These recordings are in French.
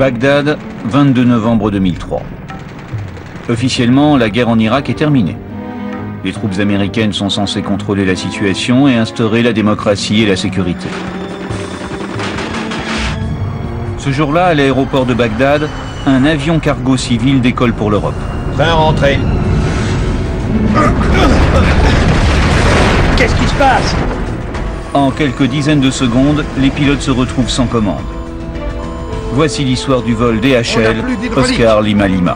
Bagdad, 22 novembre 2003. Officiellement, la guerre en Irak est terminée. Les troupes américaines sont censées contrôler la situation et instaurer la démocratie et la sécurité. Ce jour-là, à l'aéroport de Bagdad, un avion cargo civil décolle pour l'Europe. Train rentré. Qu'est-ce qui se passe? En quelques dizaines de secondes, les pilotes se retrouvent sans commande. Voici l'histoire du vol DHL Oscar Lima Lima.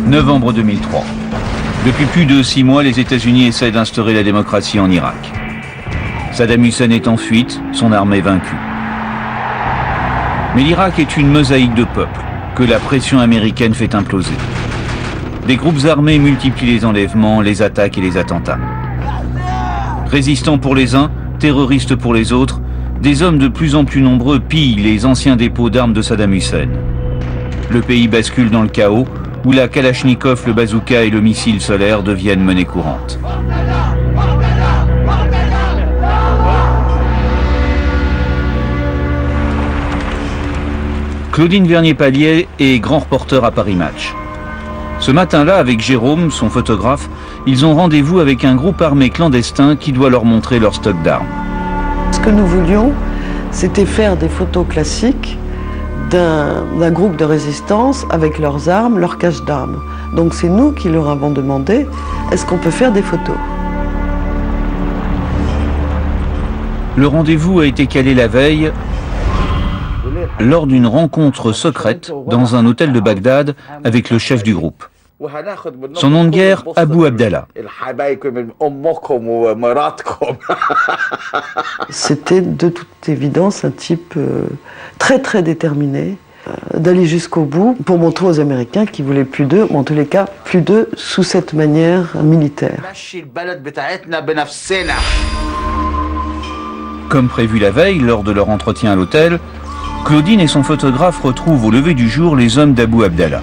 Novembre 2003. Depuis plus de 6 mois, les États-Unis essaient d'instaurer la démocratie en Irak. Saddam Hussein est en fuite, son armée vaincue. Mais l'Irak est une mosaïque de peuples que la pression américaine fait imploser. Des groupes armés multiplient les enlèvements, les attaques et les attentats. Résistants pour les uns, terroristes pour les autres, des hommes de plus en plus nombreux pillent les anciens dépôts d'armes de Saddam Hussein. Le pays bascule dans le chaos, où la Kalachnikov, le bazooka et le missile solaire deviennent monnaie courante. Claudine Vernier-Palier est grand reporter à Paris Match. Ce matin-là, avec Jérôme, son photographe, ils ont rendez-vous avec un groupe armé clandestin qui doit leur montrer leur stock d'armes. Ce que nous voulions, c'était faire des photos classiques d'un groupe de résistance avec leurs armes, leurs caches d'armes. Donc c'est nous qui leur avons demandé, est-ce qu'on peut faire des photos? Le rendez-vous a été calé la veille lors d'une rencontre secrète dans un hôtel de Bagdad avec le chef du groupe. Son nom de guerre, Abu Abdallah. C'était de toute évidence un type très très déterminé d'aller jusqu'au bout pour montrer aux Américains qu'ils voulaient plus d'eux, ou en tous les cas plus d'eux sous cette manière militaire. Comme prévu la veille, lors de leur entretien à l'hôtel, Claudine et son photographe retrouvent au lever du jour les hommes d'Abu Abdallah.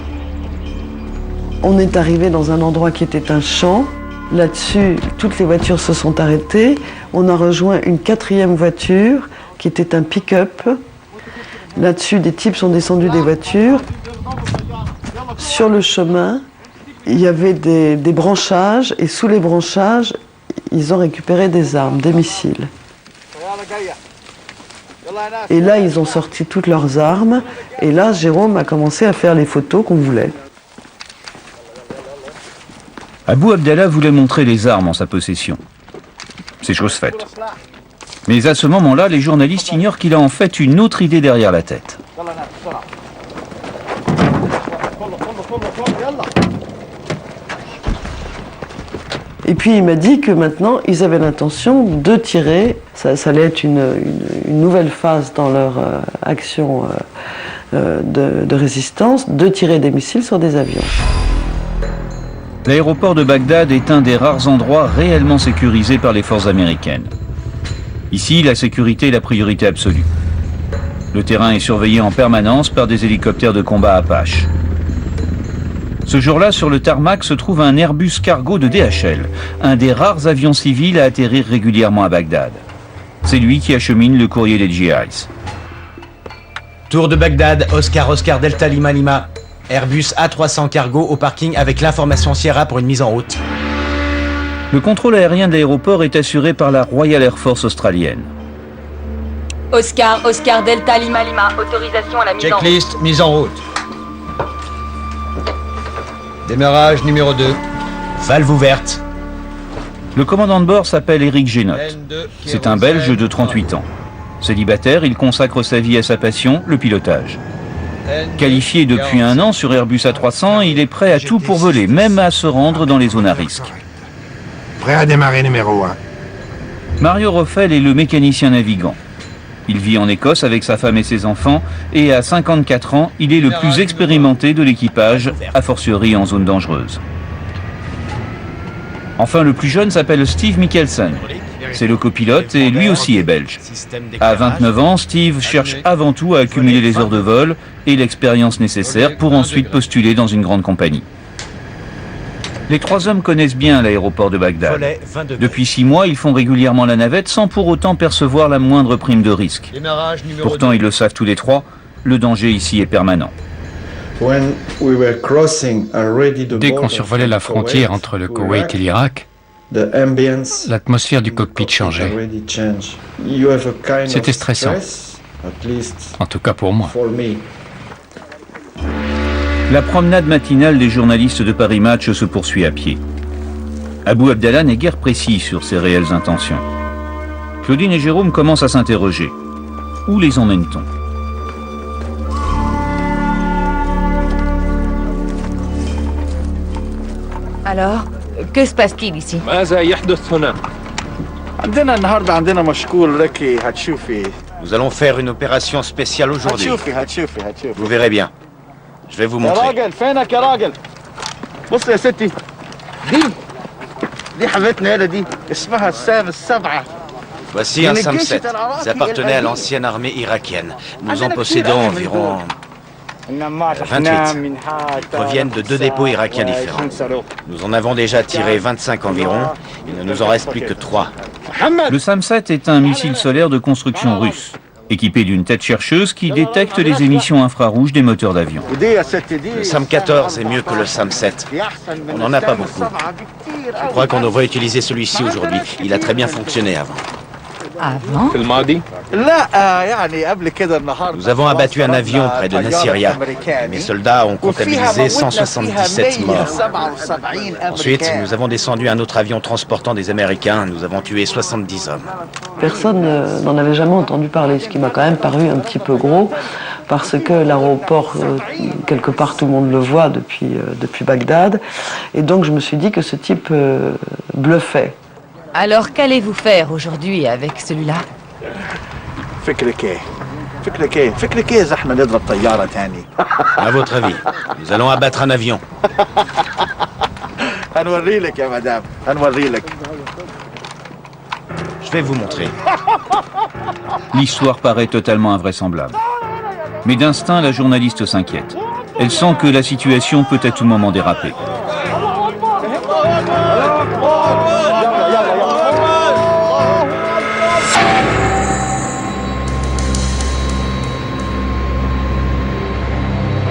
On est arrivé dans un endroit qui était un champ. Là-dessus, toutes les voitures se sont arrêtées. On a rejoint une 4e voiture qui était un pick-up. Là-dessus, des types sont descendus des voitures. Sur le chemin, il y avait des branchages et sous les branchages, ils ont récupéré des armes, des missiles. Et là, ils ont sorti toutes leurs armes. Et là, Jérôme a commencé à faire les photos qu'on voulait. Abu Abdallah voulait montrer les armes en sa possession. C'est chose faite. Mais à ce moment-là, les journalistes ignorent qu'il a en fait une autre idée derrière la tête. Et puis il m'a dit que maintenant, ils avaient l'intention de tirer. Ça allait être une nouvelle phase dans leur action de résistance, de tirer des missiles sur des avions. L'aéroport de Bagdad est un des rares endroits réellement sécurisés par les forces américaines. Ici, la sécurité est la priorité absolue. Le terrain est surveillé en permanence par des hélicoptères de combat Apache. Ce jour-là, sur le tarmac, se trouve un Airbus cargo de DHL, un des rares avions civils à atterrir régulièrement à Bagdad. C'est lui qui achemine le courrier des GIs. Tour de Bagdad, Oscar Delta Lima Lima. Airbus A300 cargo au parking avec l'information Sierra pour une mise en route. Le contrôle aérien de l'aéroport est assuré par la Royal Air Force australienne. Oscar Delta Lima Lima, autorisation à la mise en route. Checklist, mise en route. Démarrage numéro 2. Valve ouverte. Le commandant de bord s'appelle Éric Génotte. C'est un Belge de 38 ans. Célibataire, il consacre sa vie à sa passion, le pilotage. Qualifié depuis 1 an sur Airbus A300, il est prêt à tout pour voler, même à se rendre dans les zones à risque. Prêt à démarrer numéro 1. Mario Roffel est le mécanicien navigant. Il vit en Écosse avec sa femme et ses enfants, et à 54 ans, il est le plus expérimenté de l'équipage, a fortiori en zone dangereuse. Enfin, le plus jeune s'appelle Steve Mikkelsen. c'est le copilote et lui aussi est belge. À 29 ans, Steve cherche avant tout à accumuler les heures de vol et l'expérience nécessaire pour ensuite postuler dans une grande compagnie. Les trois hommes connaissent bien l'aéroport de Bagdad. Depuis 6 mois, ils font régulièrement la navette sans pour autant percevoir la moindre prime de risque. Pourtant, ils le savent tous les trois, le danger ici est permanent. Dès qu'on survolait la frontière entre le Koweït et l'Irak, l'atmosphère du cockpit changeait. C'était stressant, en tout cas pour moi. La promenade matinale des journalistes de Paris Match se poursuit à pied. Abou Abdallah n'est guère précis sur ses réelles intentions. Claudine et Jérôme commencent à s'interroger. Où les emmène-t-on ? Alors, que se passe-t-il ici? Nous allons faire une opération spéciale aujourd'hui. Vous verrez bien. Je vais vous montrer. Voici un Sam-7. Ils appartenaient à l'ancienne armée irakienne. Nous en possédons environ 28. Ils proviennent de 2 dépôts irakiens différents. Nous en avons déjà tiré 25 environ. Il ne nous en reste plus que 3. Le Sam-7 est un missile solaire de construction russe, équipé d'une tête chercheuse qui détecte les émissions infrarouges des moteurs d'avion. Le Sam-14 est mieux que le Sam-7. On n'en a pas beaucoup. Je crois qu'on devrait utiliser celui-ci aujourd'hui. Il a très bien fonctionné avant. Avant? Nous avons abattu un avion près de Nasiriyah. Mes soldats ont comptabilisé 177 morts. Ensuite, nous avons descendu un autre avion transportant des Américains. Nous avons tué 70 hommes. Personne n'en avait jamais entendu parler, ce qui m'a quand même paru un petit peu gros, parce que l'aéroport, quelque part, tout le monde le voit depuis Bagdad. Et donc, je me suis dit que ce type bluffait. Alors, qu'allez-vous faire aujourd'hui avec celui-là? À votre avis, nous allons abattre un avion. Je vais vous montrer. L'histoire paraît totalement invraisemblable. Mais d'instinct, la journaliste s'inquiète. Elle sent que la situation peut à tout moment déraper.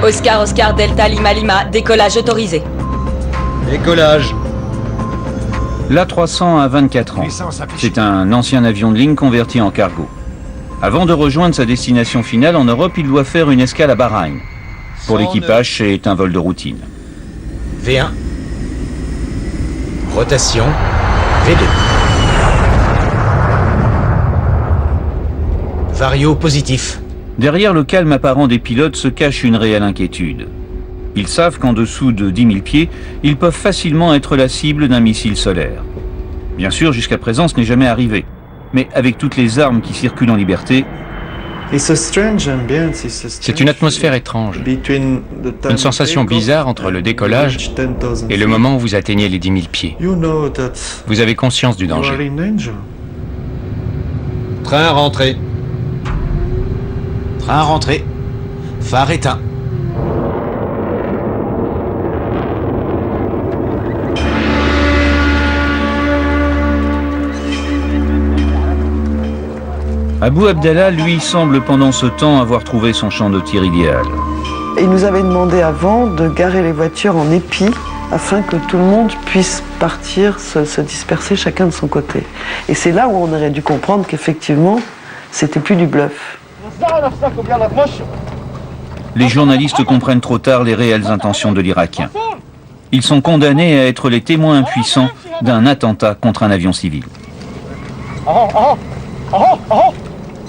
Oscar Delta Lima, décollage autorisé. Décollage. L'A300 a 24 ans. C'est un ancien avion de ligne converti en cargo. Avant de rejoindre sa destination finale en Europe, il doit faire une escale à Bahreïn. Pour l'équipage, c'est un vol de routine. V1. Rotation. V2. Vario positif. Derrière le calme apparent des pilotes se cache une réelle inquiétude. Ils savent qu'en dessous de 10 000 pieds, ils peuvent facilement être la cible d'un missile solaire. Bien sûr, jusqu'à présent, ce n'est jamais arrivé. Mais avec toutes les armes qui circulent en liberté, C'est une atmosphère étrange, une sensation bizarre entre le décollage et le moment où vous atteignez les 10 000 pieds. Vous avez conscience du danger. Train rentré. Train rentré. Phare éteint. Abou Abdallah, lui, semble pendant ce temps avoir trouvé son champ de tir idéal. Il nous avait demandé avant de garer les voitures en épi afin que tout le monde puisse partir, se disperser chacun de son côté. Et c'est là où on aurait dû comprendre qu'effectivement, c'était plus du bluff. Les journalistes comprennent trop tard les réelles intentions de l'Irakien. Ils sont condamnés à être les témoins impuissants d'un attentat contre un avion civil.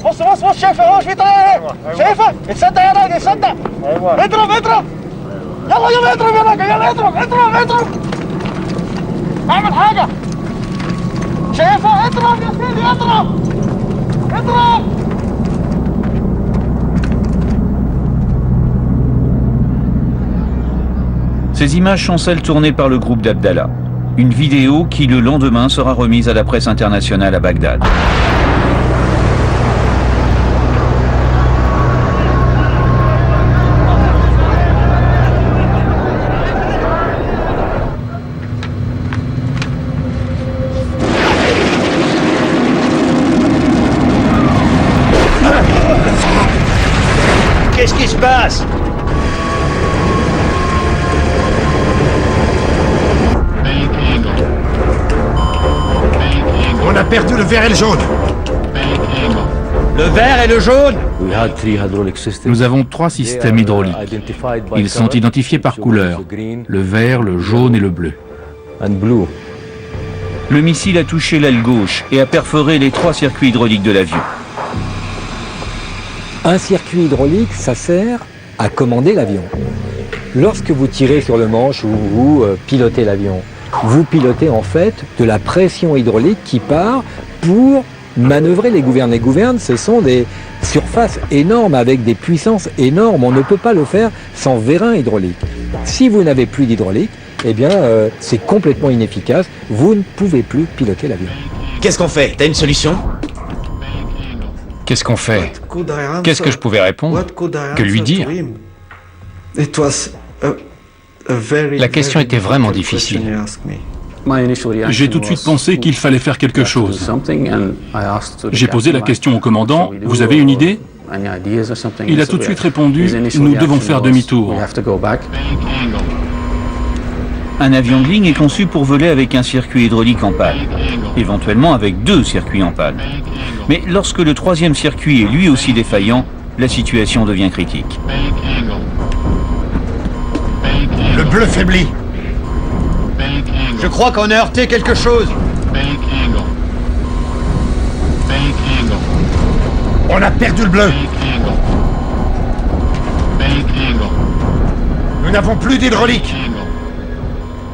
بص شايفه اهو في طياره شايفه اتصدق يا راجل اتصدق اضرب يلا اضرب يا راجل يلا اضرب اعمل حاجه شايفه اضرب يا سيدي اضرب Ces images sont celles tournées par le groupe d'Abdallah. Une vidéo qui, le lendemain, sera remise à la presse internationale à Bagdad. Qu'est-ce qui se passe? On a perdu le vert et le jaune. Le vert et le jaune? Nous avons 3 systèmes hydrauliques. Ils sont identifiés par couleur, le vert, le jaune et le bleu. Le missile a touché l'aile gauche et a perforé les 3 circuits hydrauliques de l'avion. Un circuit hydraulique, ça sert à commander l'avion. Lorsque vous tirez sur le manche ou vous pilotez l'avion, vous pilotez en fait de la pression hydraulique qui part pour manœuvrer les gouvernes. Les gouvernes, ce sont des surfaces énormes avec des puissances énormes. On ne peut pas le faire sans vérin hydraulique. Si vous n'avez plus d'hydraulique, eh bien, c'est complètement inefficace. Vous ne pouvez plus piloter l'avion. Qu'est-ce qu'on fait? T'as une solution? Qu'est-ce qu'on fait? Qu'est-ce que je pouvais répondre? Que lui dire? La question était vraiment difficile. J'ai tout de suite pensé qu'il fallait faire quelque chose. J'ai posé la question au commandant, vous avez une idée? Il a tout de suite répondu, nous devons faire demi-tour. Un avion de ligne est conçu pour voler avec un circuit hydraulique en panne, éventuellement avec 2 circuits en panne. Mais lorsque le 3e circuit est lui aussi défaillant, la situation devient critique. Le bleu faiblit. Je crois qu'on a heurté quelque chose. On a perdu le bleu. Nous n'avons plus d'hydraulique.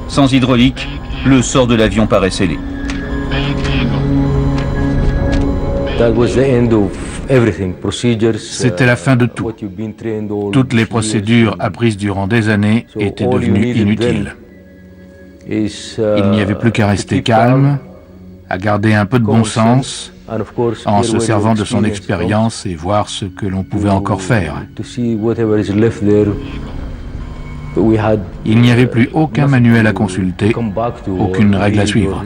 Sans hydraulique, le sort de l'avion paraît scellé. C'était la fin de tout. Toutes les procédures apprises durant des années étaient devenues inutiles. Il n'y avait plus qu'à rester calme, à garder un peu de bon sens, en se servant de son expérience et voir ce que l'on pouvait encore faire. Il n'y avait plus aucun manuel à consulter, aucune règle à suivre.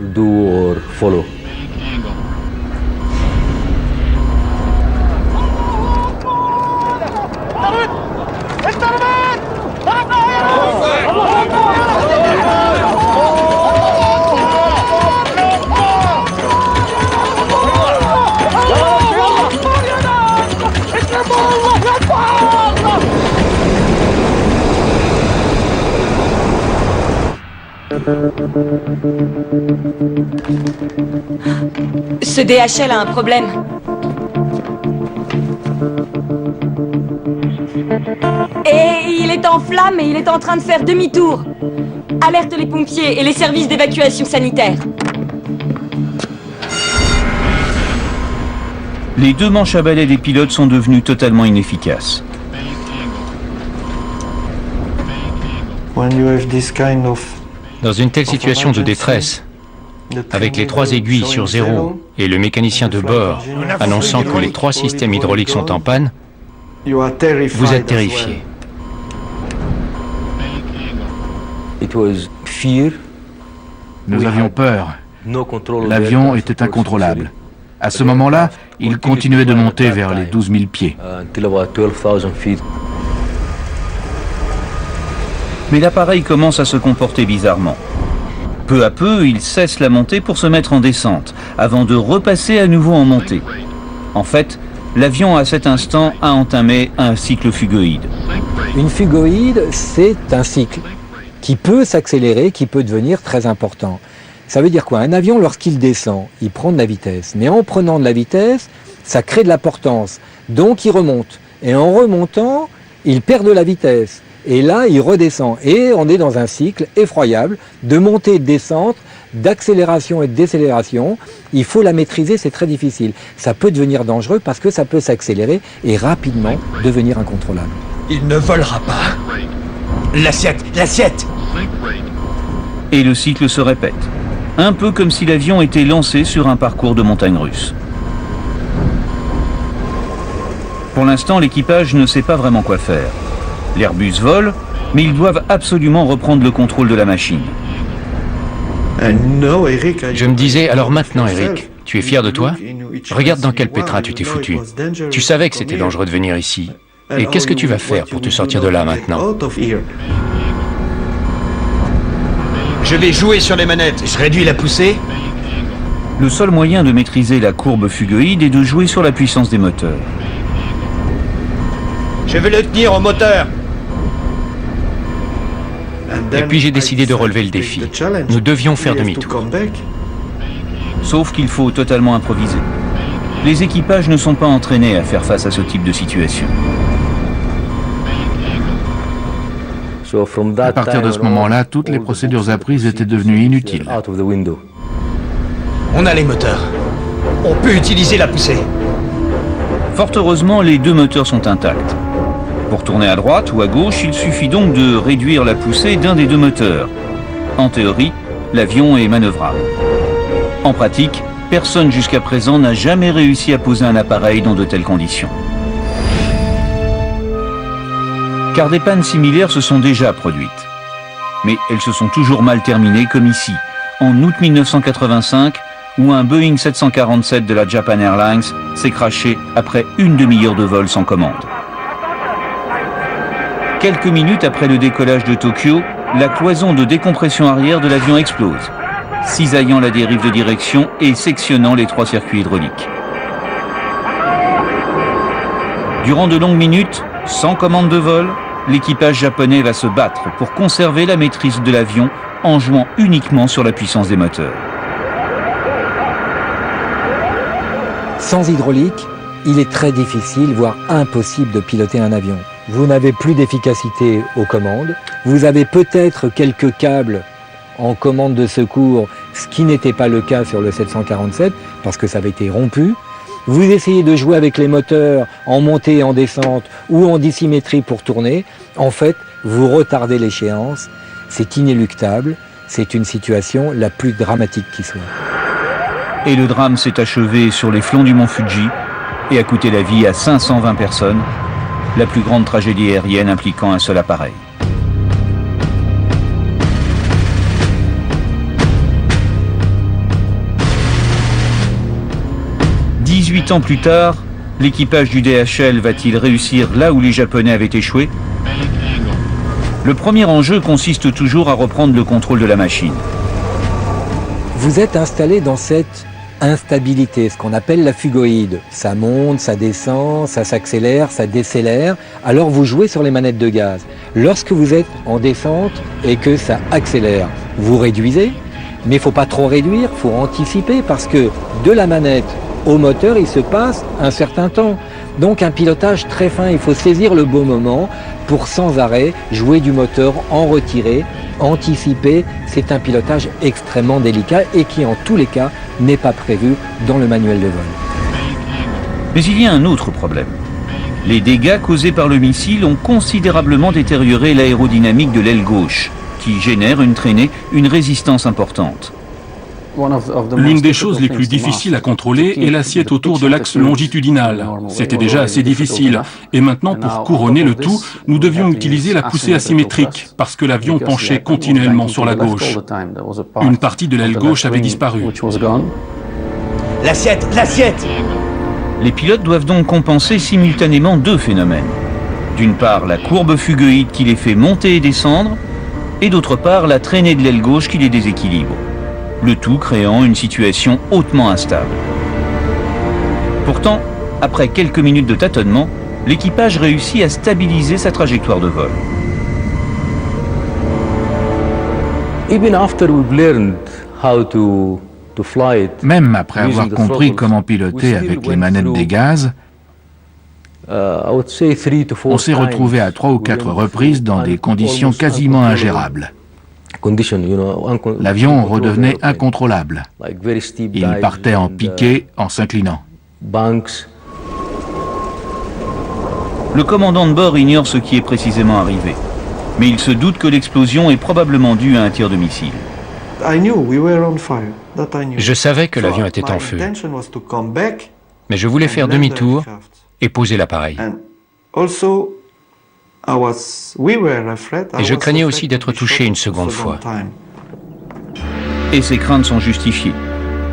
Ce DHL a un problème. Et il est en flammes et il est en train de faire demi-tour. Alerte les pompiers et les services d'évacuation sanitaire. Les 2 manches à balai des pilotes sont devenues totalement inefficaces. Dans une telle situation de détresse, avec les 3 aiguilles sur 0 et le mécanicien de bord annonçant que les 3 systèmes hydrauliques sont en panne, vous êtes terrifié. Nous avions peur. L'avion était incontrôlable. À ce moment-là, il continuait de monter vers les 12 000 pieds. Mais l'appareil commence à se comporter bizarrement. Peu à peu, il cesse la montée pour se mettre en descente, avant de repasser à nouveau en montée. En fait, l'avion à cet instant a entamé un cycle fugoïde. Une fugoïde, c'est un cycle qui peut s'accélérer, qui peut devenir très important. Ça veut dire quoi? Un avion, lorsqu'il descend, il prend de la vitesse. Mais en prenant de la vitesse, ça crée de la portance. Donc il remonte. Et en remontant, il perd de la vitesse. Et là, il redescend. Et on est dans un cycle effroyable de montée et de descente, d'accélération et de décélération. Il faut la maîtriser, c'est très difficile. Ça peut devenir dangereux parce que ça peut s'accélérer et rapidement devenir incontrôlable. Il ne volera pas. L'assiette! L'assiette! Et le cycle se répète. Un peu comme si l'avion était lancé sur un parcours de montagne russe. Pour l'instant, l'équipage ne sait pas vraiment quoi faire. L'Airbus vole, mais ils doivent absolument reprendre le contrôle de la machine. Je me disais, alors maintenant Eric, tu es fier de toi? Regarde dans quel pétrin tu t'es foutu. Tu savais que c'était dangereux de venir ici. Et qu'est-ce que tu vas faire pour te sortir de là maintenant? Je vais jouer sur les manettes. Je réduis la poussée. Le seul moyen de maîtriser la courbe fugoïde est de jouer sur la puissance des moteurs. Je vais le tenir au moteur. Et puis j'ai décidé de relever le défi. Nous devions faire demi-tour. Sauf qu'il faut totalement improviser. Les équipages ne sont pas entraînés à faire face à ce type de situation. À partir de ce moment-là, toutes les procédures apprises étaient devenues inutiles. On a les moteurs. On peut utiliser la poussée. Fort heureusement, les deux moteurs sont intacts. Pour tourner à droite ou à gauche, il suffit donc de réduire la poussée d'un des deux moteurs. En théorie, l'avion est manœuvrable. En pratique, personne jusqu'à présent n'a jamais réussi à poser un appareil dans de telles conditions. Car des pannes similaires se sont déjà produites. Mais elles se sont toujours mal terminées, comme ici, en août 1985, où un Boeing 747 de la Japan Airlines s'est crashé après une demi-heure de vol sans commande. Quelques minutes après le décollage de Tokyo, la cloison de décompression arrière de l'avion explose, cisaillant la dérive de direction et sectionnant les 3 circuits hydrauliques. Durant de longues minutes, sans commande de vol, l'équipage japonais va se battre pour conserver la maîtrise de l'avion en jouant uniquement sur la puissance des moteurs. Sans hydraulique, il est très difficile, voire impossible de piloter un avion. Vous n'avez plus d'efficacité aux commandes, vous avez peut-être quelques câbles en commande de secours, ce qui n'était pas le cas sur le 747 parce que ça avait été rompu. Vous essayez de jouer avec les moteurs en montée et en descente ou en dissymétrie pour tourner. En fait, vous retardez l'échéance. C'est inéluctable. C'est une situation la plus dramatique qui soit. Et le drame s'est achevé sur les flancs du mont Fuji et a coûté la vie à 520 personnes, la plus grande tragédie aérienne impliquant un seul appareil. « 18 ans plus tard, l'équipage du DHL va-t-il réussir là où les Japonais avaient échoué? Le premier enjeu consiste toujours à reprendre le contrôle de la machine. Vous êtes installé dans cette instabilité, ce qu'on appelle la fugoïde. Ça monte, ça descend, ça s'accélère, ça décélère. Alors vous jouez sur les manettes de gaz. Lorsque vous êtes en descente et que ça accélère, vous réduisez, mais il ne faut pas trop réduire, il faut anticiper parce que de la manette au moteur, il se passe un certain temps. Donc un pilotage très fin, il faut saisir le bon moment pour sans arrêt jouer du moteur, en retirer, anticiper. C'est un pilotage extrêmement délicat et qui en tous les cas n'est pas prévu dans le manuel de vol. Mais il y a un autre problème. Les dégâts causés par le missile ont considérablement détérioré l'aérodynamique de l'aile gauche, qui génère une traînée, une résistance importante. L'une des choses les plus difficiles à contrôler est l'assiette autour de l'axe longitudinal. C'était déjà assez difficile. Et maintenant, pour couronner le tout, nous devions utiliser la poussée asymétrique, parce que l'avion penchait continuellement sur la gauche. Une partie de l'aile gauche avait disparu. L'assiette! L'assiette! Les pilotes doivent donc compenser simultanément deux phénomènes. D'une part, la courbe fugoïde qui les fait monter et descendre, et d'autre part, la traînée de l'aile gauche qui les déséquilibre. Le tout créant une situation hautement instable. Pourtant, après quelques minutes de tâtonnement, l'équipage réussit à stabiliser sa trajectoire de vol. Même après avoir compris comment piloter avec les manettes des gaz, on s'est retrouvé à 3 ou 4 reprises dans des conditions quasiment ingérables. L'avion redevenait incontrôlable. Il partait en piqué en s'inclinant. Le commandant de bord ignore ce qui est précisément arrivé, mais il se doute que l'explosion est probablement due à un tir de missile. Je savais que l'avion était en feu, mais je voulais faire demi-tour et poser l'appareil. Et je craignais aussi d'être touché une seconde fois. Et ces craintes sont justifiées,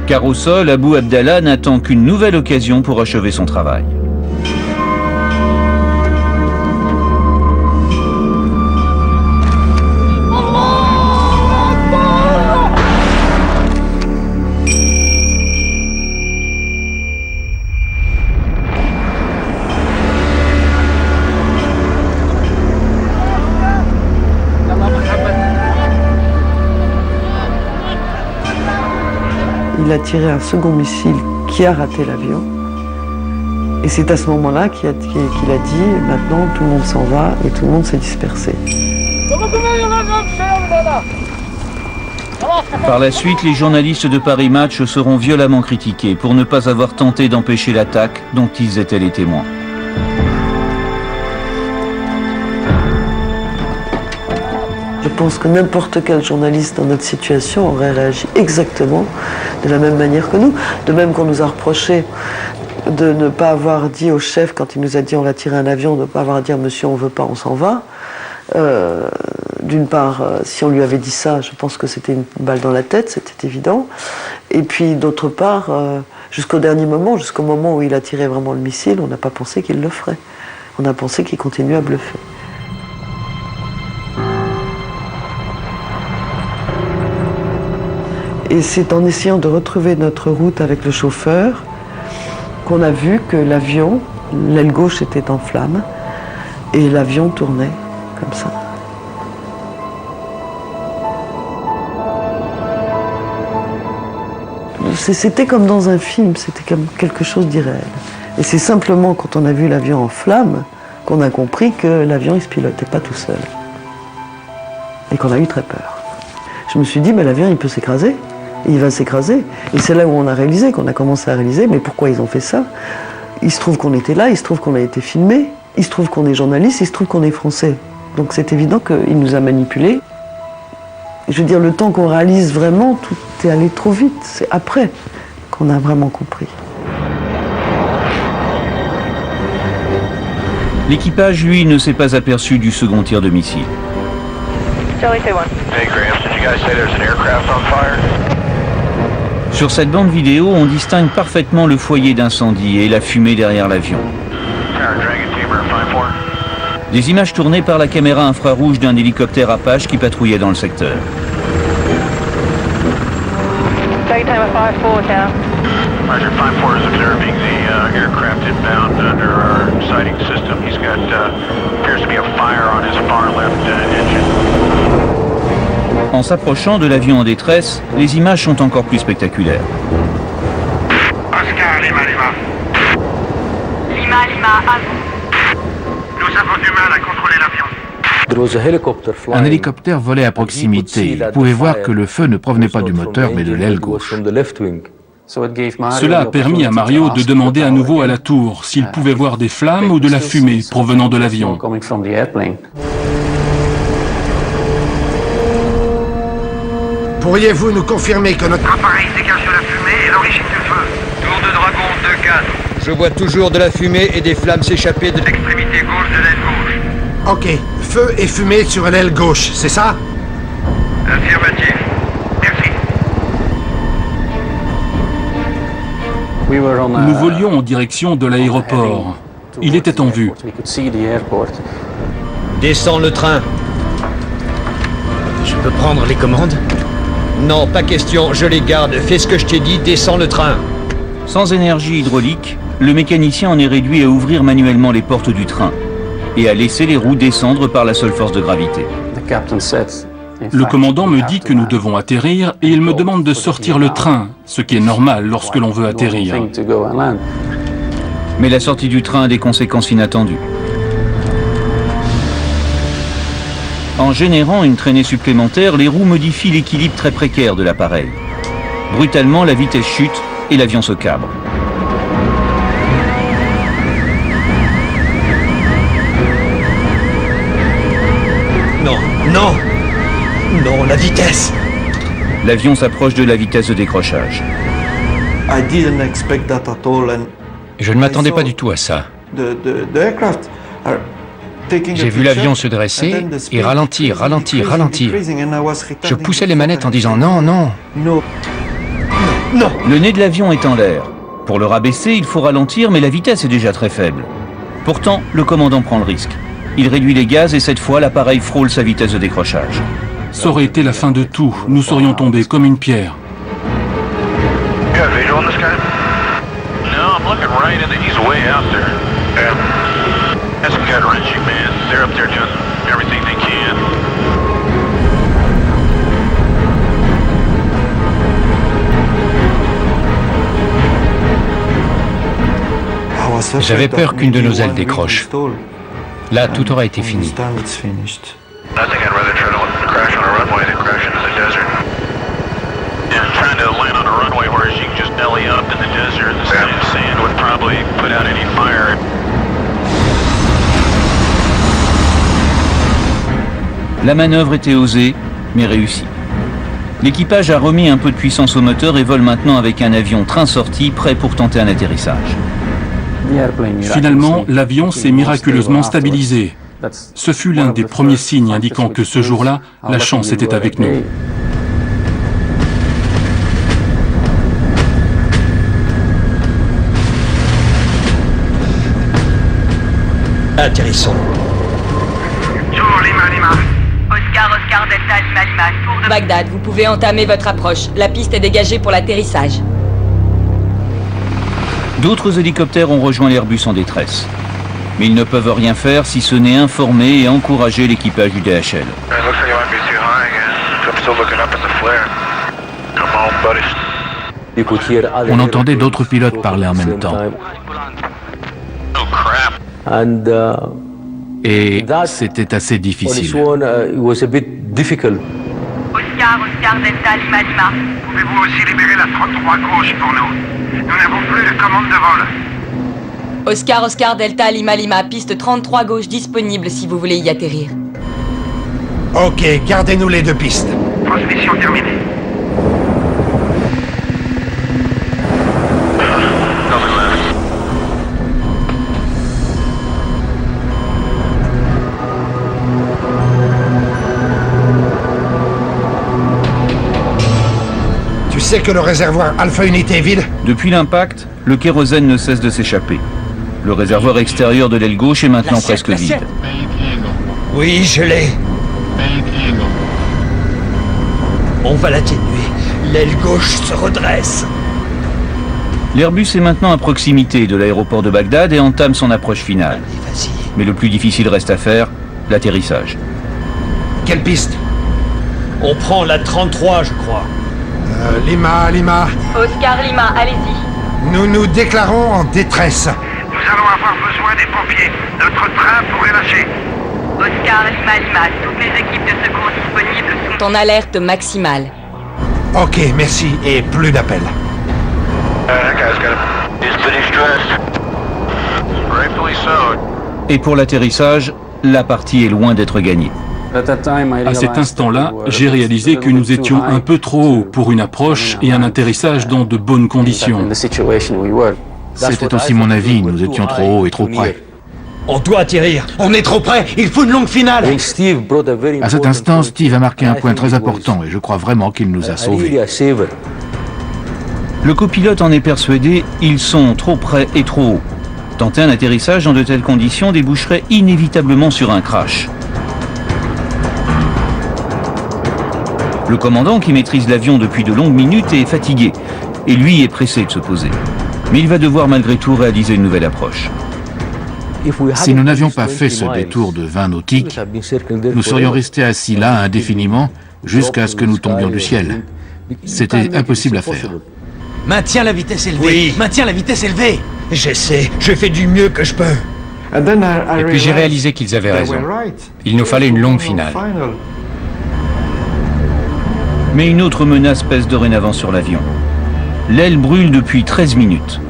car au sol, Abou Abdallah n'attend qu'une nouvelle occasion pour achever son travail. Il a tiré un second missile qui a raté l'avion. Et c'est à ce moment-là qu'il a dit « Maintenant, tout le monde s'en va » et tout le monde s'est dispersé. Par la suite, les journalistes de Paris Match seront violemment critiqués pour ne pas avoir tenté d'empêcher l'attaque dont ils étaient les témoins. Je pense que n'importe quel journaliste dans notre situation aurait réagi exactement de la même manière que nous. De même qu'on nous a reproché de ne pas avoir dit au chef, quand il nous a dit on va tirer un avion, de ne pas avoir dit monsieur on veut pas, on s'en va. D'une part, si on lui avait dit ça, je pense que c'était une balle dans la tête, c'était évident. Et puis d'autre part, jusqu'au dernier moment, jusqu'au moment où il a tiré vraiment le missile, on n'a pas pensé qu'il le ferait. On a pensé qu'il continuait à bluffer. Et c'est en essayant de retrouver notre route avec le chauffeur qu'on a vu que l'avion, l'aile gauche était en flammes et l'avion tournait comme ça. C'était comme dans un film, c'était comme quelque chose d'irréel. Et c'est simplement quand on a vu l'avion en flammes qu'on a compris que l'avion ne se pilotait pas tout seul. Et qu'on a eu très peur. Je me suis dit, l'avion il peut s'écraser. Il va s'écraser. Et c'est là où on a réalisé, qu'on a commencé à réaliser, mais pourquoi ils ont fait ça? Il se trouve qu'on était là, il se trouve qu'on a été filmé, il se trouve qu'on est journaliste, il se trouve qu'on est français. Donc c'est évident qu'il nous a manipulés. Je veux dire, le temps qu'on réalise vraiment, tout est allé trop vite. C'est après qu'on a vraiment compris. L'équipage, lui, ne s'est pas aperçu du second tir de missile. Charlie 2-1. Hey Graham, did you guys say there's an aircraft on fire? Sur cette bande vidéo, on distingue parfaitement le foyer d'incendie et la fumée derrière l'avion. Des images tournées par la caméra infrarouge d'un hélicoptère Apache qui patrouillait dans le secteur. Roger, 5-4 is observing the aircraft inbound under our sighting system. He's got, appears to be a fire on his far left engine. En s'approchant de l'avion en détresse, les images sont encore plus spectaculaires. Oscar, Lima, Lima. Lima, Lima, à vous. Nous avons du mal à contrôler l'avion. Un hélicoptère volait à proximité. Il pouvait voir que le feu ne provenait pas du moteur, mais de l'aile gauche. Cela a permis à Mario de demander à nouveau à la tour s'il pouvait voir des flammes ou de la fumée provenant de l'avion. Pourriez-vous nous confirmer que notre appareil dégage de la fumée et l'origine du feu? Tour de Dragon 2-4. Je vois toujours de la fumée et des flammes s'échapper de l'extrémité gauche de l'aile gauche. Ok, feu et fumée sur l'aile gauche, c'est ça? Affirmatif. Merci. Nous volions en direction de l'aéroport. Il était en vue. Descends le train. Je peux prendre les commandes? Non, pas question, je les garde. Fais ce que je t'ai dit, descends le train. Sans énergie hydraulique, le mécanicien en est réduit à ouvrir manuellement les portes du train et à laisser les roues descendre par la seule force de gravité. Le commandant me dit que nous devons atterrir et il me demande de sortir le train, ce qui est normal lorsque l'on veut atterrir. Mais la sortie du train a des conséquences inattendues. En générant une traînée supplémentaire, les roues modifient l'équilibre très précaire de l'appareil. Brutalement, la vitesse chute et l'avion se cabre. Non, non! Non, la vitesse! L'avion s'approche de la vitesse de décrochage. Je ne m'attendais pas du tout à ça. J'ai vu l'avion se dresser et ralentir. Je poussais les manettes en disant non, non. Non. Le nez de l'avion est en l'air. Pour le rabaisser, il faut ralentir, mais la vitesse est déjà très faible. Pourtant, le commandant prend le risque. Il réduit les gaz et cette fois, l'appareil frôle sa vitesse de décrochage. Ça aurait été la fin de tout. Nous serions tombés comme une pierre. You got a visual on this guy? No, I'm looking right into. He's way out there. Yeah. That's some gut wrenching, man. They're up there doing everything they can. J'avais peur qu'une de nos ailes décroche. Là, tout aurait été fini. I think I'd rather try to crash on a runway than crash into the desert. And trying to land on a runway where you can just belly up in the desert, the sand would probably put out any fire. La manœuvre était osée, mais réussie. L'équipage a remis un peu de puissance au moteur et vole maintenant avec un avion train sorti prêt pour tenter un atterrissage. Finalement, l'avion s'est miraculeusement stabilisé. Ce fut l'un des premiers signes indiquant que ce jour-là, la chance était avec nous. Atterrissons. Tour Lima. Oscar Delta Lima. Tour de Bagdad, vous pouvez entamer votre approche. La piste est dégagée pour l'atterrissage. D'autres hélicoptères ont rejoint l'Airbus en détresse. Mais ils ne peuvent rien faire si ce n'est informer et encourager l'équipage du DHL. On entendait d'autres pilotes parler en même temps. Et c'était assez difficile. Oscar Delta Lima. Pouvez-vous aussi libérer la 33 gauche pour nous? Nous n'avons plus de commande de vol. Oscar Delta Lima, piste 33 gauche disponible si vous voulez y atterrir. Ok, gardez-nous les deux pistes. Transmission terminée. Tu sais que le réservoir Alpha Unité est vide? Depuis l'impact, le kérosène ne cesse de s'échapper. Le réservoir extérieur de l'aile gauche est maintenant presque vide. Oui, je l'ai. On va l'atténuer. L'aile gauche se redresse. L'Airbus est maintenant à proximité de l'aéroport de Bagdad et entame son approche finale. Mais le plus difficile reste à faire, l'atterrissage. Quelle piste? On prend la 33, je crois. Lima. Oscar Lima, allez-y. Nous nous déclarons en détresse. Nous allons avoir besoin des pompiers. Notre train pourrait lâcher. Oscar Lima, toutes les équipes de secours disponibles sont en alerte maximale. Ok, merci. Et plus d'appels. Et pour l'atterrissage, la partie est loin d'être gagnée. À cet instant-là, j'ai réalisé que nous étions un peu trop haut pour une approche et un atterrissage dans de bonnes conditions. C'était aussi mon avis, nous étions trop haut et trop près. On doit atterrir. On est trop près. Il faut une longue finale. À cet instant, Steve a marqué un point très important et je crois vraiment qu'il nous a sauvés. Le copilote en est persuadé, ils sont trop près et trop haut. Tenter un atterrissage dans de telles conditions déboucherait inévitablement sur un crash. Le commandant, qui maîtrise l'avion depuis de longues minutes, est fatigué et lui est pressé de se poser. Mais il va devoir malgré tout réaliser une nouvelle approche. Si nous n'avions pas fait ce détour de 20 nautiques, nous serions restés assis là indéfiniment jusqu'à ce que nous tombions du ciel. C'était impossible à faire. Maintiens la vitesse élevée. Oui. Maintiens la vitesse élevée. J'essaie. Je fais du mieux que je peux. Et puis j'ai réalisé qu'ils avaient raison. Il nous fallait une longue finale. Mais une autre menace pèse dorénavant sur l'avion. L'aile brûle depuis 13 minutes.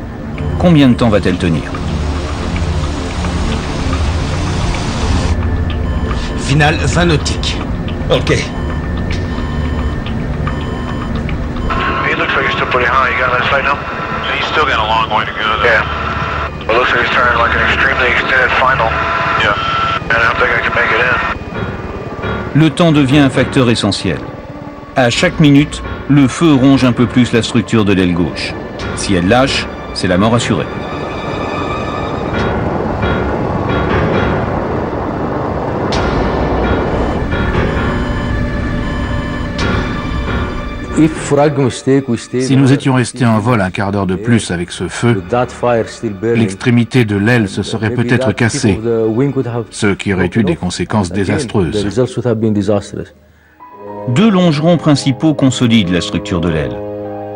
Combien de temps va-t-elle tenir? Finale 20 nautiques. Ok. you got that sight now? He's still got a long way to go, though. Yeah. Well, looks like he's turning like an extremely extended final. Yeah. And I don't think I can make it in. Le temps devient un facteur essentiel. À chaque minute, le feu ronge un peu plus la structure de l'aile gauche. Si elle lâche, c'est la mort assurée. Si nous étions restés en vol un quart d'heure de plus avec ce feu, l'extrémité de l'aile se serait peut-être cassée, ce qui aurait eu des conséquences désastreuses. Deux longerons principaux consolident la structure de l'aile.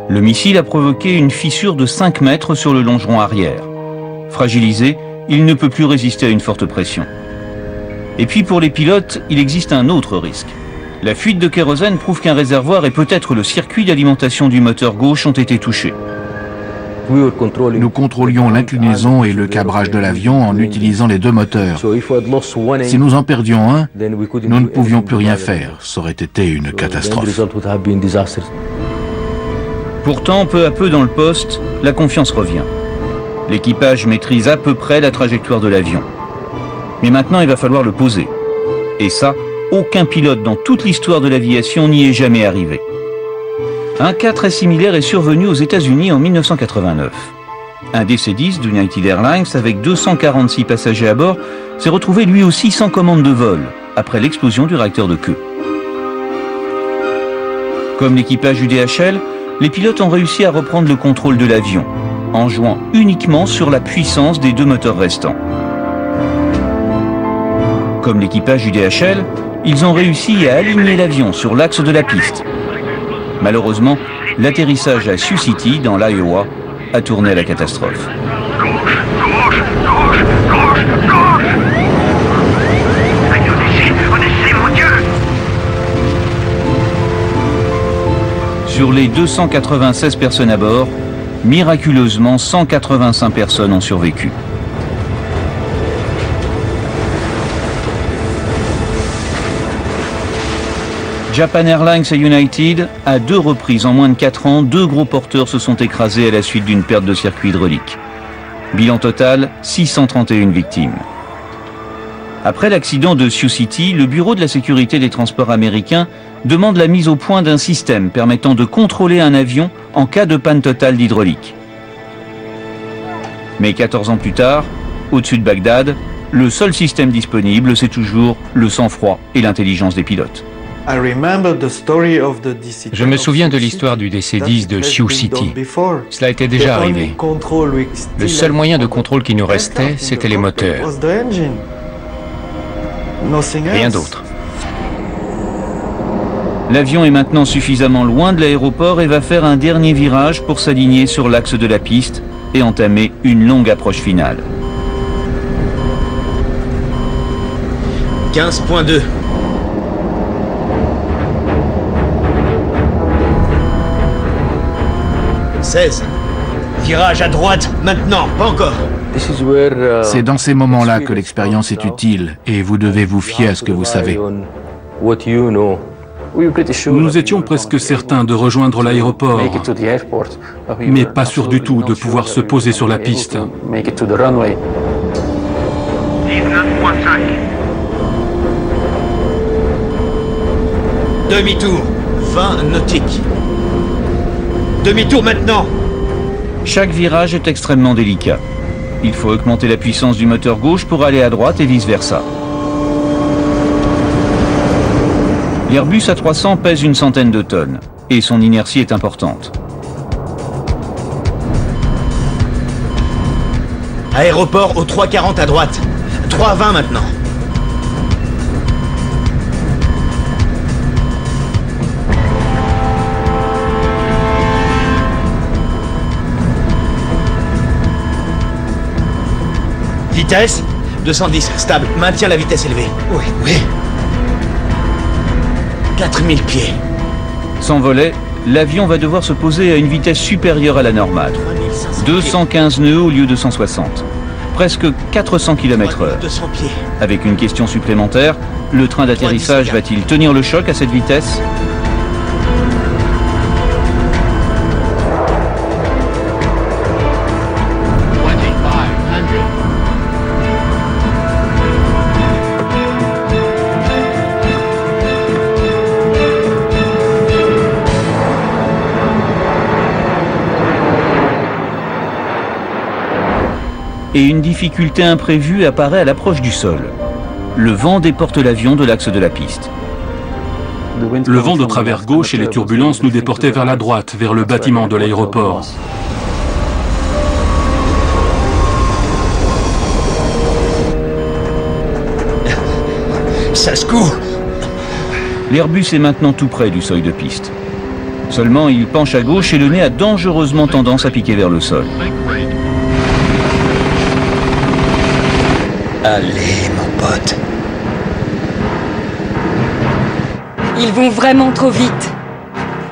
Le missile a provoqué une fissure de 5 mètres sur le longeron arrière. Fragilisé, il ne peut plus résister à une forte pression. Et puis pour les pilotes, il existe un autre risque. La fuite de kérosène prouve qu'un réservoir et peut-être le circuit d'alimentation du moteur gauche ont été touchés. Nous contrôlions l'inclinaison et le cabrage de l'avion en utilisant les deux moteurs. Si nous en perdions un, nous ne pouvions plus rien faire. Ça aurait été une catastrophe. Pourtant, peu à peu dans le poste, la confiance revient. L'équipage maîtrise à peu près la trajectoire de l'avion. Mais maintenant, il va falloir le poser. Et ça, aucun pilote dans toute l'histoire de l'aviation n'y est jamais arrivé. Un cas très similaire est survenu aux États-Unis en 1989. Un DC-10 d'United Airlines avec 246 passagers à bord s'est retrouvé lui aussi sans commande de vol après l'explosion du réacteur de queue. Comme l'équipage du DHL, les pilotes ont réussi à reprendre le contrôle de l'avion en jouant uniquement sur la puissance des deux moteurs restants. Comme l'équipage du DHL, ils ont réussi à aligner l'avion sur l'axe de la piste. Malheureusement, l'atterrissage à Sioux City, dans l'Iowa, a tourné à la catastrophe. Sur les 296 personnes à bord, miraculeusement, 185 personnes ont survécu. Japan Airlines et United, à 2 reprises en moins de 4 ans, 2 gros porteurs se sont écrasés à la suite d'une perte de circuit hydraulique. Bilan total, 631 victimes. Après l'accident de Sioux City, le Bureau de la sécurité des transports américain demande la mise au point d'un système permettant de contrôler un avion en cas de panne totale d'hydraulique. Mais 14 ans plus tard, au-dessus de Bagdad, le seul système disponible, c'est toujours le sang-froid et l'intelligence des pilotes. Je me souviens de l'histoire du DC-10 de Sioux City. Cela était déjà arrivé. Le seul moyen de contrôle qui nous restait, c'était les moteurs. Rien d'autre. L'avion est maintenant suffisamment loin de l'aéroport et va faire un dernier virage pour s'aligner sur l'axe de la piste et entamer une longue approche finale. 15.2. Virage à droite, maintenant, pas encore. C'est dans ces moments-là que l'expérience est utile et vous devez vous fier à ce que vous savez. Nous étions presque certains de rejoindre l'aéroport, mais pas sûrs du tout de pouvoir se poser sur la piste. 19.5. Demi-tour, 20 nautiques. Demi-tour maintenant. Chaque virage est extrêmement délicat. Il faut augmenter la puissance du moteur gauche pour aller à droite et vice-versa. L'Airbus A300 pèse une centaine de tonnes et son inertie est importante. Aéroport au 3,40 à droite. 3,20 maintenant. Vitesse 210, stable. Maintiens la vitesse élevée. Oui, oui. 4000 pieds. Sans volet, l'avion va devoir se poser à une vitesse supérieure à la normale. 215 nœuds au lieu de 160. Presque 400 km/h. Avec une question supplémentaire, le train d'atterrissage va-t-il tenir le choc à cette vitesse ? et une difficulté imprévue apparaît à l'approche du sol. Le vent déporte l'avion de l'axe de la piste. Le vent de travers gauche et les turbulences nous déportaient vers la droite, vers le bâtiment de l'aéroport. Ça secoue. L'Airbus est maintenant tout près du seuil de piste. Seulement, il penche à gauche et le nez a dangereusement tendance à piquer vers le sol. Allez, mon pote. Ils vont vraiment trop vite.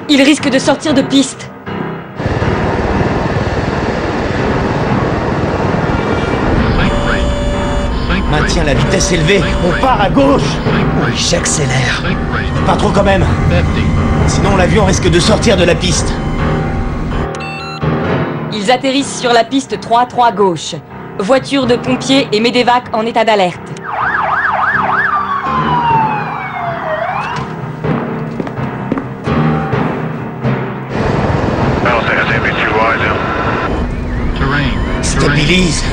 Ils risquent de sortir de piste. Maintiens la vitesse élevée. On part à gauche. Oui, j'accélère. Pas trop quand même. Sinon l'avion risque de sortir de la piste. Ils atterrissent sur la piste 3-3 gauche. Voiture de pompiers et Medevac en état d'alerte. Stabilise.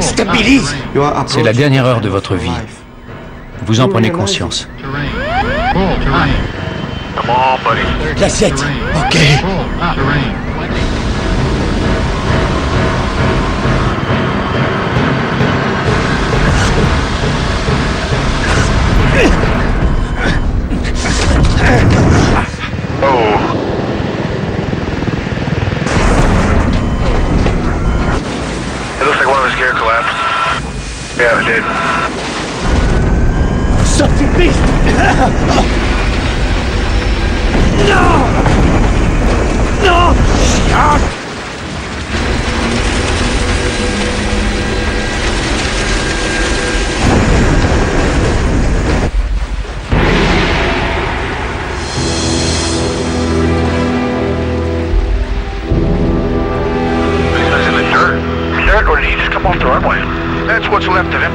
Stabilise. C'est la dernière heure de votre vie. Vous en prenez conscience. L'assiette. Ok. Yeah, it did. Sortie de piste. Non. Non. Chien. He's in the dirt. Dirt, or did he just come off the runway? That's what's left of him.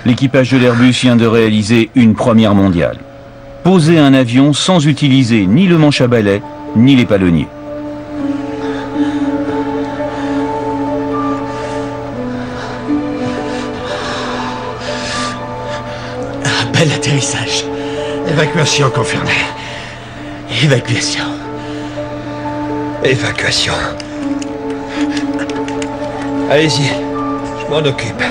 L'équipage de l'Airbus vient de réaliser une première mondiale. Poser un avion sans utiliser ni le manche à balai, ni les palonniers. Bel atterrissage. Évacuation confirmée. Évacuation. Évacuation. Allez-y, je m'en occupe.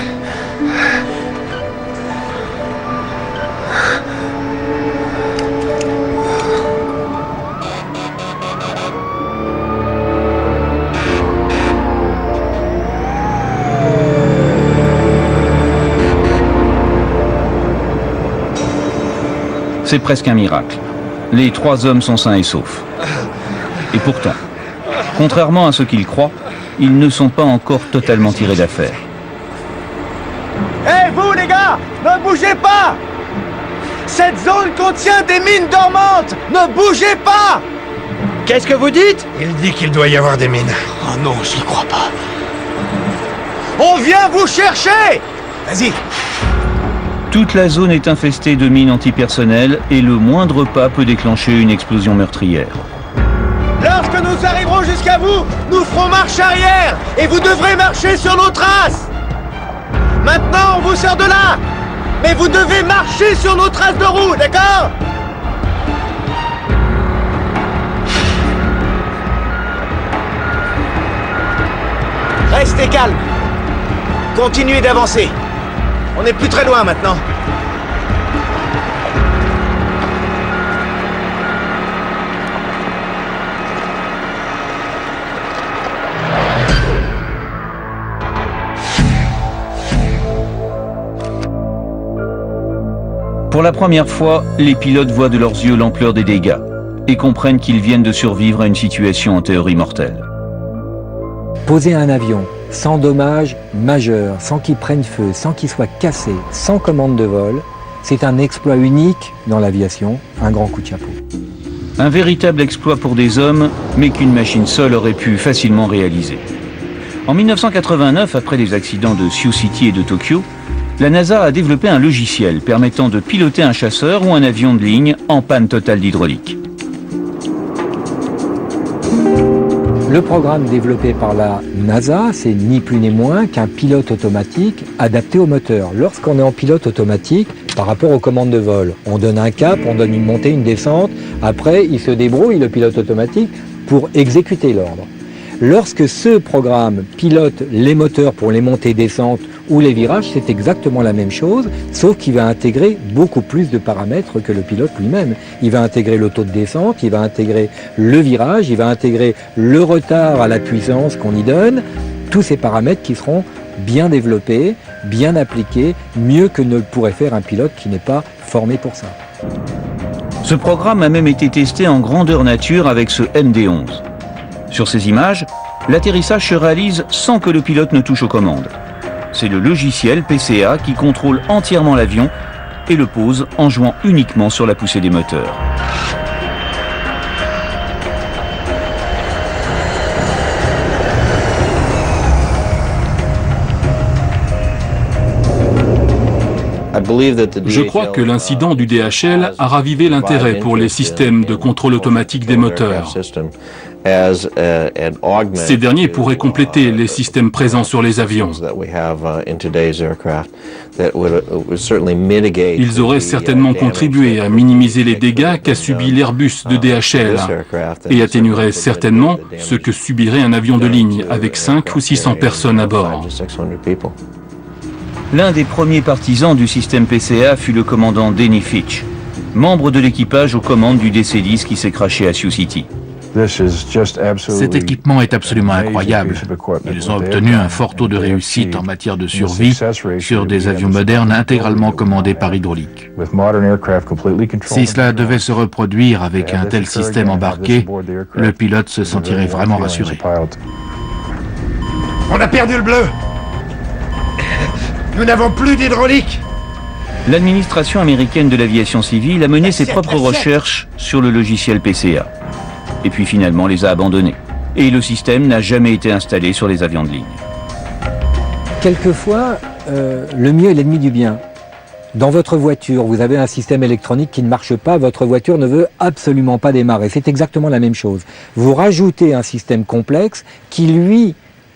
C'est presque un miracle. Les 3 hommes sont sains et saufs. Et pourtant, contrairement à ce qu'ils croient, ils ne sont pas encore totalement tirés d'affaire. Hé, vous les gars, ne bougez pas. Cette zone contient des mines dormantes. Ne bougez pas. Qu'est-ce que vous dites? Il dit qu'il doit y avoir des mines. Oh non, je n'y crois pas. On vient vous chercher. Vas-y. Toute la zone est infestée de mines antipersonnelles et le moindre pas peut déclencher une explosion meurtrière. Lorsque nous arriverons jusqu'à vous, nous ferons marche arrière et vous devrez marcher sur nos traces. Maintenant, on vous sort de là, mais vous devez marcher sur nos traces de roue, d'accord? Restez calme. Continuez d'avancer. On n'est plus très loin maintenant. Pour la première fois, les pilotes voient de leurs yeux l'ampleur des dégâts et comprennent qu'ils viennent de survivre à une situation en théorie mortelle. Poser un avion sans dommages majeurs, sans qu'il prenne feu, sans qu'il soit cassé, sans commande de vol, c'est un exploit unique dans l'aviation, un grand coup de chapeau. Un véritable exploit pour des hommes, mais qu'une machine seule aurait pu facilement réaliser. En 1989, après les accidents de Sioux City et de Tokyo, la NASA a développé un logiciel permettant de piloter un chasseur ou un avion de ligne en panne totale d'hydraulique. Le programme développé par la NASA, c'est ni plus ni moins qu'un pilote automatique adapté au moteur. Lorsqu'on est en pilote automatique, par rapport aux commandes de vol, on donne un cap, on donne une montée, une descente, après il se débrouille, le pilote automatique, pour exécuter l'ordre. Lorsque ce programme pilote les moteurs pour les montées, descentes ou les virages, c'est exactement la même chose, sauf qu'il va intégrer beaucoup plus de paramètres que le pilote lui-même. Il va intégrer le taux de descente, il va intégrer le virage, il va intégrer le retard à la puissance qu'on y donne, tous ces paramètres qui seront bien développés, bien appliqués, mieux que ne le pourrait faire un pilote qui n'est pas formé pour ça. Ce programme a même été testé en grandeur nature avec ce MD-11. Sur ces images, l'atterrissage se réalise sans que le pilote ne touche aux commandes. C'est le logiciel PCA qui contrôle entièrement l'avion et le pose en jouant uniquement sur la poussée des moteurs. Je crois que l'incident du DHL a ravivé l'intérêt pour les systèmes de contrôle automatique des moteurs. Ces derniers pourraient compléter les systèmes présents sur les avions. Ils auraient certainement contribué à minimiser les dégâts qu'a subi l'Airbus de DHL et atténueraient certainement ce que subirait un avion de ligne avec 5 ou 600 personnes à bord. L'un des premiers partisans du système PCA fut le commandant Denny Fitch, membre de l'équipage aux commandes du DC-10 qui s'est crashé à Sioux City. Cet équipement est absolument incroyable. Ils ont obtenu un fort taux de réussite en matière de survie sur des avions modernes intégralement commandés par hydraulique. Si cela devait se reproduire avec un tel système embarqué, le pilote se sentirait vraiment rassuré. On a perdu le bleu! Nous n'avons plus d'hydraulique! L'administration américaine de l'aviation civile a mené ses propres recherches sur le logiciel PCA. Et puis finalement les a abandonnés. Et le système n'a jamais été installé sur les avions de ligne. Quelquefois, le mieux est l'ennemi du bien. Dans votre voiture, vous avez un système électronique qui ne marche pas, votre voiture ne veut absolument pas démarrer. C'est exactement la même chose. Vous rajoutez un système complexe qui, lui,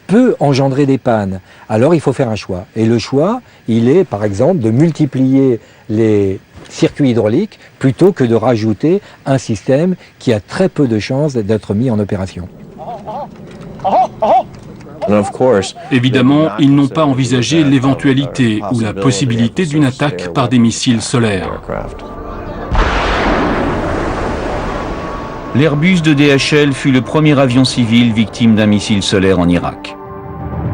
peut engendrer des pannes. Alors il faut faire un choix. Et le choix, il est par exemple de multiplier les circuits hydrauliques plutôt que de rajouter un système qui a très peu de chances d'être mis en opération. Évidemment, ils n'ont pas envisagé l'éventualité ou la possibilité d'une attaque par des missiles solaires. L'Airbus de DHL fut le premier avion civil victime d'un missile solaire en Irak.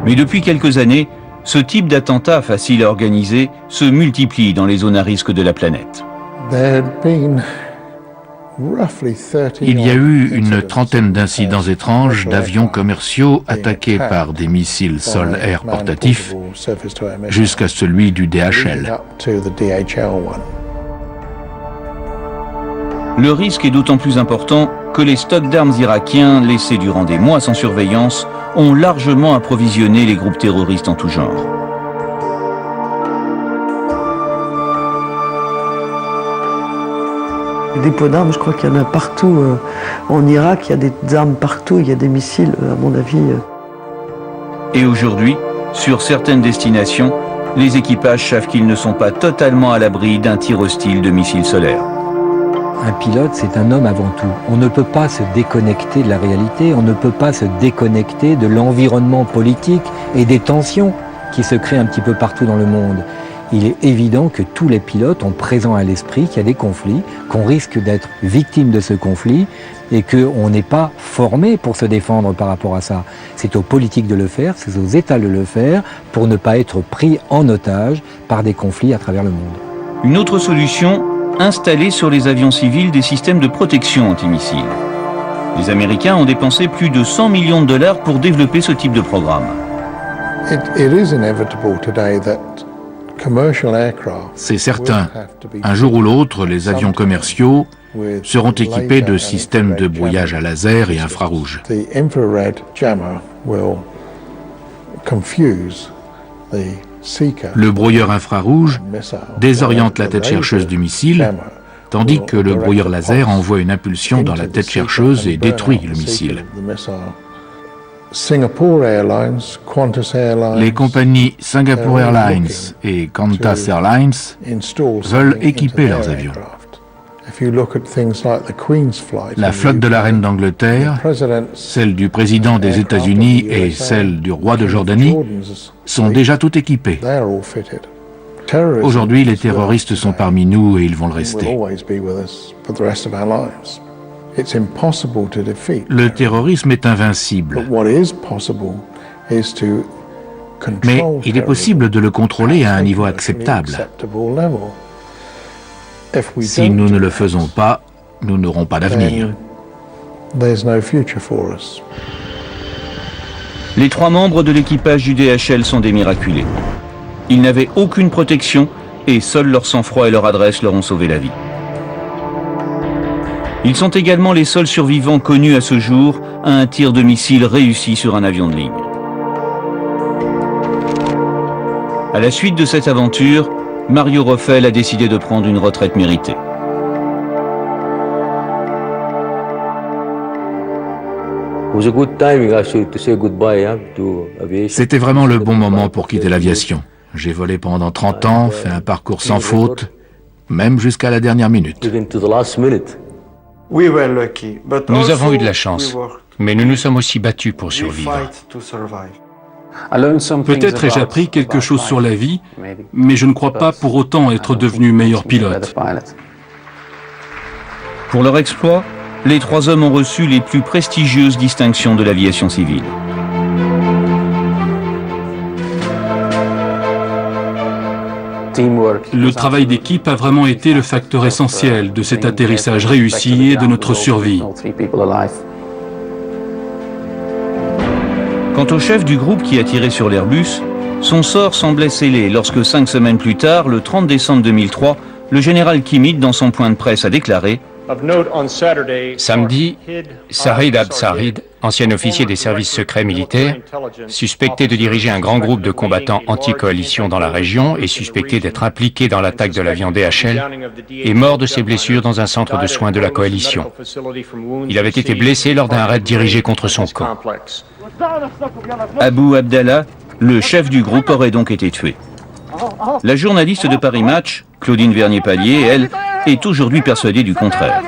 Mais depuis quelques années, ce type d'attentat facile à organiser se multiplie dans les zones à risque de la planète. Il y a eu une trentaine d'incidents étranges d'avions commerciaux attaqués par des missiles sol-air portatifs, jusqu'à celui du DHL. Le risque est d'autant plus important que les stocks d'armes irakiens, laissés durant des mois sans surveillance, ont largement approvisionné les groupes terroristes en tout genre. Les dépôts d'armes, je crois qu'il y en a partout. En Irak, il y a des armes partout, il y a des missiles, à mon avis. Et aujourd'hui, sur certaines destinations, les équipages savent qu'ils ne sont pas totalement à l'abri d'un tir hostile de missiles solaires. Un pilote, c'est un homme avant tout. On ne peut pas se déconnecter de la réalité, on ne peut pas se déconnecter de l'environnement politique et des tensions qui se créent un petit peu partout dans le monde. Il est évident que tous les pilotes ont présent à l'esprit qu'il y a des conflits, qu'on risque d'être victime de ce conflit et qu'on n'est pas formé pour se défendre par rapport à ça. C'est aux politiques de le faire, c'est aux États de le faire pour ne pas être pris en otage par des conflits à travers le monde. Une autre solution, installer sur les avions civils des systèmes de protection antimissiles. Les Américains ont dépensé plus de 100 millions de dollars pour développer ce type de programme. C'est certain. Un jour ou l'autre, les avions commerciaux seront équipés de systèmes de brouillage à laser et infrarouge. Le brouilleur infrarouge désoriente la tête chercheuse du missile tandis que le brouilleur laser envoie une impulsion dans la tête chercheuse et détruit le missile. Les compagnies Singapore Airlines et Qantas Airlines veulent équiper leurs avions. La flotte de la reine d'Angleterre, celle du président des États-Unis et celle du roi de Jordanie sont déjà toutes équipées. Aujourd'hui, les terroristes sont parmi nous et ils vont le rester. Le terrorisme est invincible. Mais il est possible de le contrôler à un niveau acceptable. Si nous ne le faisons pas, nous n'aurons pas d'avenir. Les 3 membres de l'équipage du DHL sont des miraculés. Ils n'avaient aucune protection et seul leur sang-froid et leur adresse leur ont sauvé la vie. Ils sont également les seuls survivants connus à ce jour à un tir de missile réussi sur un avion de ligne. À la suite de cette aventure, Mario Roffel a décidé de prendre une retraite méritée. C'était vraiment le bon moment pour quitter l'aviation. J'ai volé pendant 30 ans, fait un parcours sans faute, même jusqu'à la dernière minute. Nous avons eu de la chance, mais nous nous sommes aussi battus pour survivre. Peut-être ai-je appris quelque chose sur la vie, mais je ne crois pas pour autant être devenu meilleur pilote. Pour leur exploit, les 3 hommes ont reçu les plus prestigieuses distinctions de l'aviation civile. Le travail d'équipe a vraiment été le facteur essentiel de cet atterrissage réussi et de notre survie. Quant au chef du groupe qui a tiré sur l'Airbus, son sort semblait scellé lorsque 5 semaines plus tard, le 30 décembre 2003, le général Kimid, dans son point de presse, a déclaré « Samedi, Sarid Absarid, ancien officier des services secrets militaires, suspecté de diriger un grand groupe de combattants anti-coalition dans la région et suspecté d'être impliqué dans l'attaque de l'avion DHL, est mort de ses blessures dans un centre de soins de la coalition. Il avait été blessé lors d'un raid dirigé contre son camp. » Abou Abdallah, le chef du groupe, aurait donc été tué. La journaliste de Paris Match, Claudine Vernier-Pallier, elle, est aujourd'hui persuadée du contraire.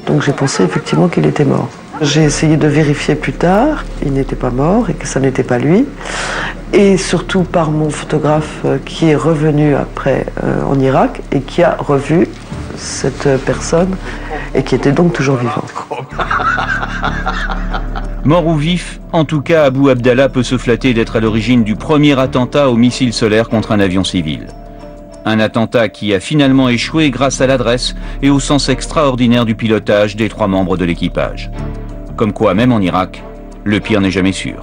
Donc j'ai pensé effectivement qu'il était mort. J'ai essayé de vérifier plus tard, il n'était pas mort et que ça n'était pas lui. Et surtout par mon photographe qui est revenu après en Irak et qui a revu cette personne et qui était donc toujours vivant. Mort ou vif, en tout cas, Abou Abdallah peut se flatter d'être à l'origine du premier attentat au missile solaire contre un avion civil. Un attentat qui a finalement échoué grâce à l'adresse et au sens extraordinaire du pilotage des 3 membres de l'équipage. Comme quoi, même en Irak, le pire n'est jamais sûr.